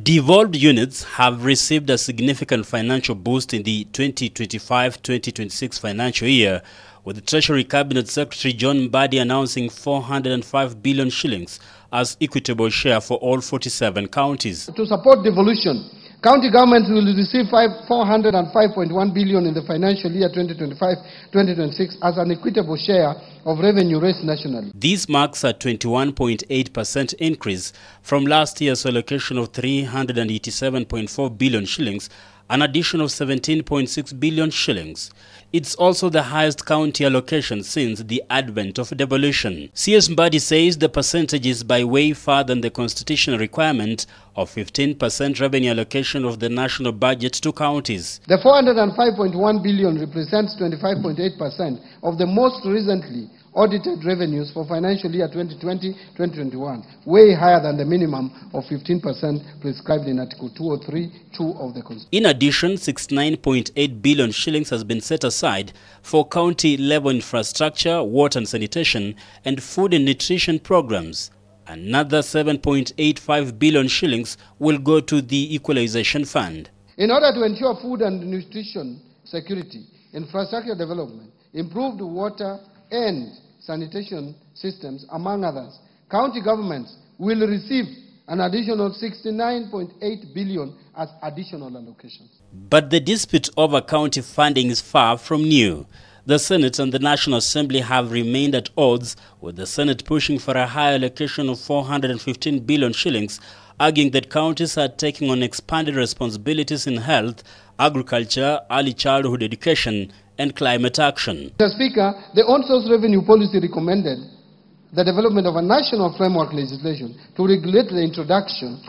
Devolved units have received a significant financial boost in the 2025-2026 financial year, with the Treasury Cabinet Secretary John Mbadi announcing 405 billion shillings as equitable share for all 47 counties. To support devolution, county governments will receive 405.1 billion in the financial year 2025-2026 as an equitable share of revenue raised nationally. This marks a 21.8% increase from last year's allocation of 387.4 billion shillings, an addition of 17.6 billion shillings. It's also the highest county allocation since the advent of devolution. CS Mbadi says the percentage is by way far than the constitutional requirement of 15% revenue allocation of the national budget to counties. The 405.1 billion represents 25.8% of the most recently audited revenues for financial year 2020-2021, way higher than the minimum of 15% prescribed in Article 203(2) of the Constitution. In addition, 69.8 billion shillings has been set aside for county-level infrastructure, water and sanitation, and food and nutrition programs. Another 7.85 billion shillings will go to the Equalization Fund. In order to ensure food and nutrition security, infrastructure development, improved water and sanitation systems, among others, county governments will receive an additional 69.8 billion as additional allocations. But the dispute over county funding is far from new. The Senate and the National Assembly have remained at odds, with the Senate pushing for a higher allocation of 415 billion shillings, arguing that counties are taking on expanded responsibilities in health, agriculture, early childhood education, and climate action. Mr. Speaker, the on-source revenue policy recommended the development of a national framework legislation to regulate the introduction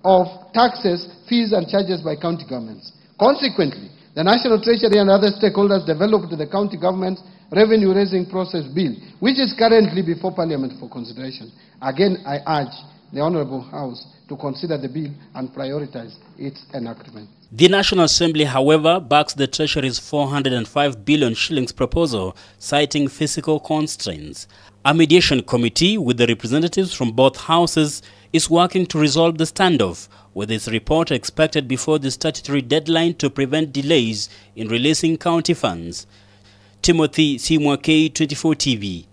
of taxes, fees and charges by county governments. Consequently, the National Treasury and other stakeholders developed the County Government Revenue Raising Process Bill, which is currently before Parliament for consideration. Again, I urge the Honourable House to consider the bill and prioritize its enactment. The National Assembly, however, backs the Treasury's 405 billion shillings proposal, citing physical constraints. A mediation committee with the representatives from both houses is working to resolve the standoff, with its report expected before the statutory deadline to prevent delays in releasing county funds. Timothy Simwake, 24 TV.